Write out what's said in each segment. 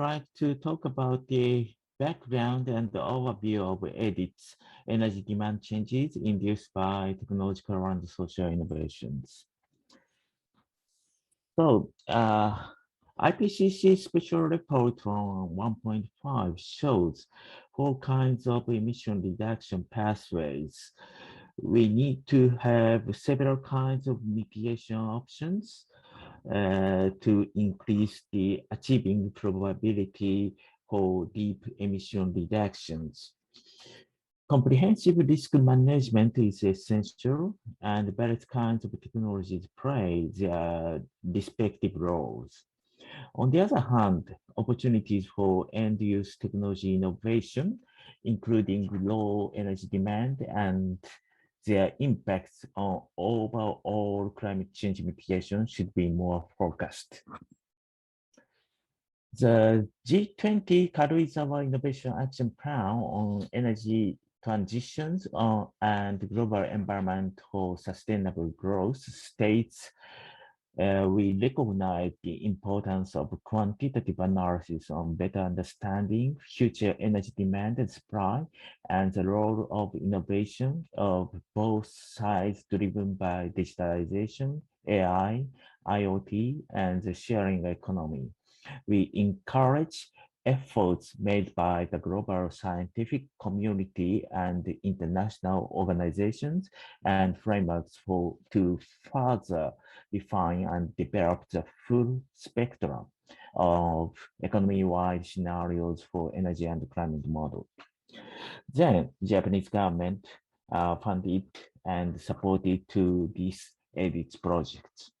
like to talk about the background and the overview of EDITS, energy demand changes induced by technological and social innovations. So, IPCC special report from 1.5 shows 4 kinds of emission reduction pathways. We need to have several kinds of mitigation options to increase the achieving probability for deep emission reductions. Comprehensive risk management is essential, and various kinds of technologies play their respective roles. On the other hand, opportunities for end-use technology innovation, including low energy demand and their impacts on overall climate change mitigation, should be more focused. The G20 Karuizawa Innovation Action Plan on Energy Transitions and Global Environment for Sustainable Growth states we recognize the importance of quantitative analysis on better understanding future energy demand and supply, and the role of innovation of both sides driven by digitalization, AI, IoT, and the sharing economy. We encourage efforts made by the global scientific community and the international organizations and frameworks to further define and develop the full spectrum of economy-wide scenarios for energy and climate model. Then Japanese government funded and supported to these EDITS projects.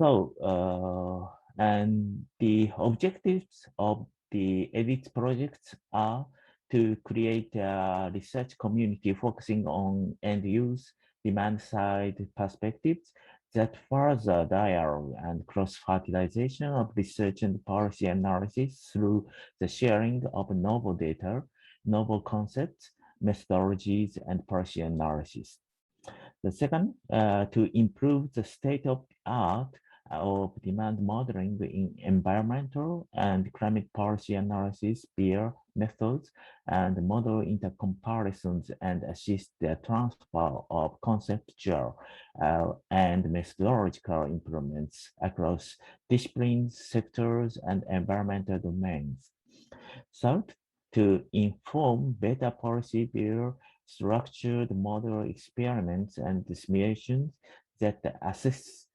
So, and the objectives of the EDITS projects are to create a research community focusing on end-use, demand-side perspectives that further dialogue and cross-fertilization of research and policy analysis through the sharing of novel data, novel concepts, methodologies, and policy analysis. The second, to improve the state of the art of demand modeling in environmental and climate policy analysis via methods and model intercomparisons and assist the transfer of conceptual and methodological improvements across disciplines, sectors, and environmental domains. Third, to inform better policy via structured model experiments and simulations that assess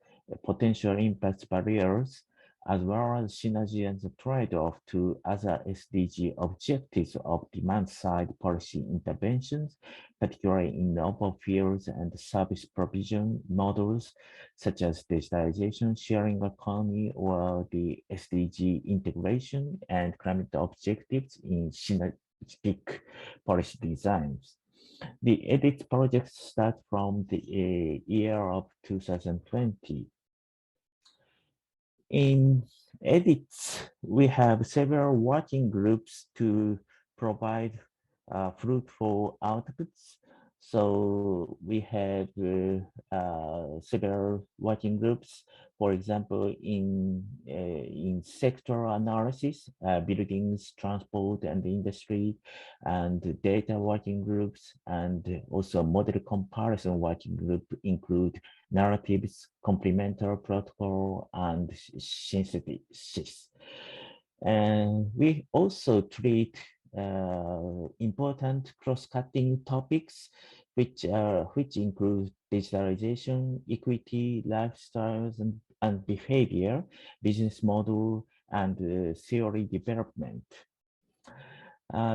potential impact barriers, as well as synergy and the trade-off to other SDG objectives of demand-side policy interventions, particularly in novel fields and service provision models, such as digitalization, sharing economy, or the SDG integration and climate objectives in synergistic policy designs. The EDITS project starts from the year of 2020. In EDITS, we have several working groups to provide fruitful outputs. So we have several working groups, for example, in sector analysis, buildings, transport, and industry, and data working groups, and also model comparison working group include narratives, complementary protocol, and synthesis. And we also treat important cross-cutting topics, which include digitalization, equity, lifestyles, and behavior, business model, and theory development.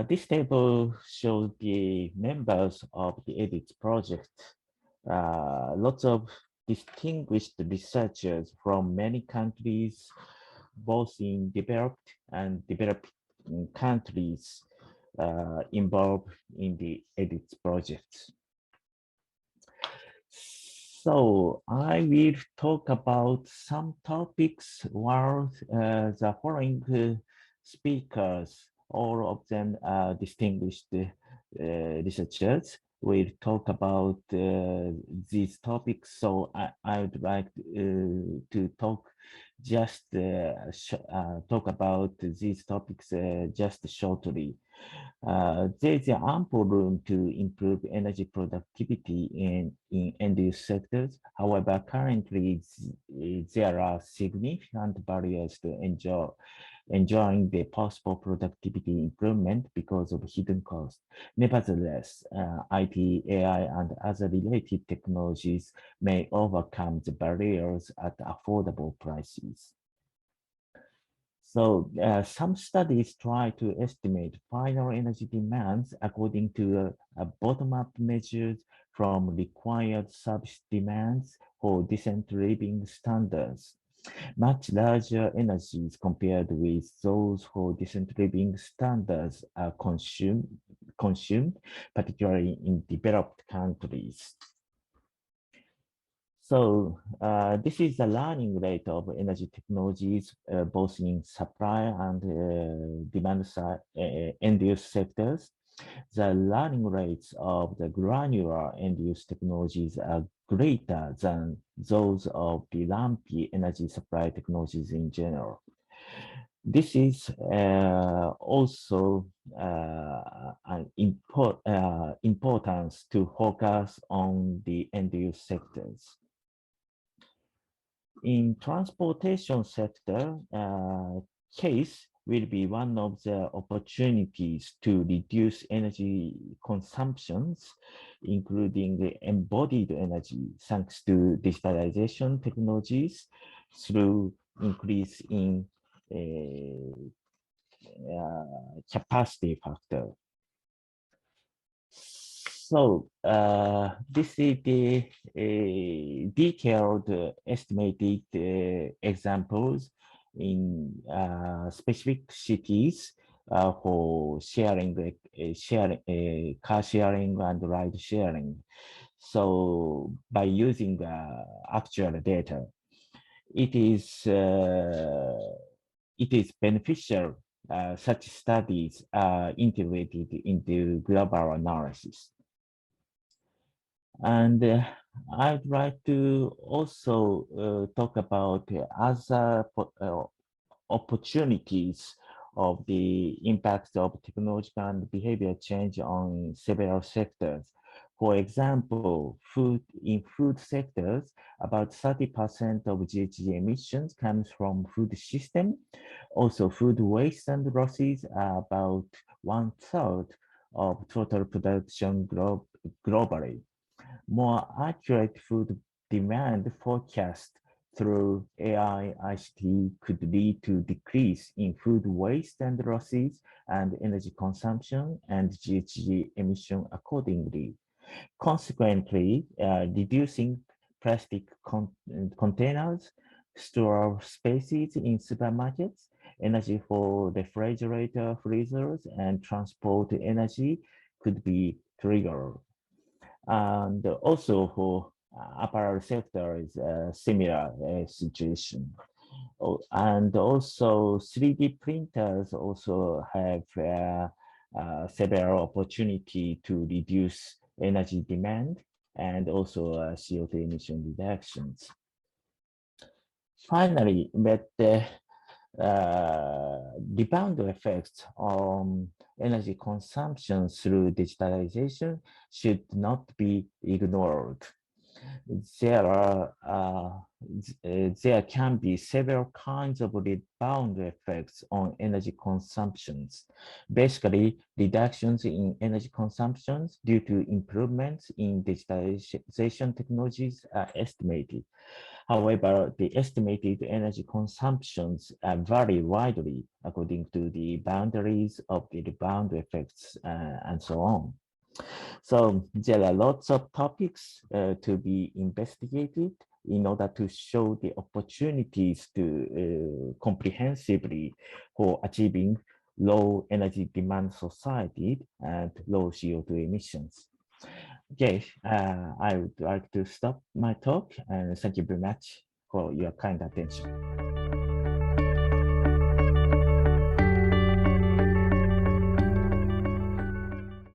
This table shows the members of the EDITS project. Lots of distinguished researchers from many countries, both in developed and developing countries, involved in the EDITS project. So I will talk about some topics while the following speakers, all of them are distinguished researchers, will talk about these topics. So I would like to talk just talk about these topics just shortly. There is ample room to improve energy productivity in end-use sectors. However, currently there are significant barriers to enjoying the possible productivity improvement because of hidden costs. Nevertheless, IT, AI, and other related technologies may overcome the barriers at affordable prices. So some studies try to estimate final energy demands according to bottom-up measures from required service demands for decent living standards. Much larger energies compared with those for decent living standards are consumed, particularly in developed countries. So this is the learning rate of energy technologies, both in supply and demand side end-use sectors. The learning rates of the granular end-use technologies are greater than those of the lumpy energy supply technologies in general. This is also an importance to focus on the end-use sectors. In transportation sector, case will be one of the opportunities to reduce energy consumptions, including the embodied energy, thanks to digitalization technologies through increase in capacity factor. So this is the detailed estimated examples in specific cities for sharing, car sharing and ride sharing. So by using actual data, it is beneficial. Such studies are integrated into global analysis. And I'd like to also talk about other opportunities of the impacts of technological and behavior change on several sectors. For example, in food sectors, about 30% of GHG emissions comes from food system. Also, food waste and losses are about 1/3 of total production globally. More accurate food demand forecast through AI ICT could lead to decrease in food waste and losses and energy consumption and GHG emission accordingly. Consequently, reducing plastic containers, store spaces in supermarkets, energy for refrigerator freezers, and transport energy could be triggered. And also for apparel sector is a similar situation. And also 3D printers also have several opportunity to reduce energy demand and also CO2 emission reductions. Finally, but rebound effects on energy consumption through digitalization should not be ignored. There can be several kinds of rebound effects on energy consumptions. Basically, reductions in energy consumptions due to improvements in digitalization technologies are estimated. However, the estimated energy consumptions vary widely according to the boundaries of the rebound effects and so on. So there are lots of topics to be investigated in order to show the opportunities to comprehensively for achieving low energy demand society and low CO2 emissions. Okay, I would like to stop my talk and thank you very much for your kind attention.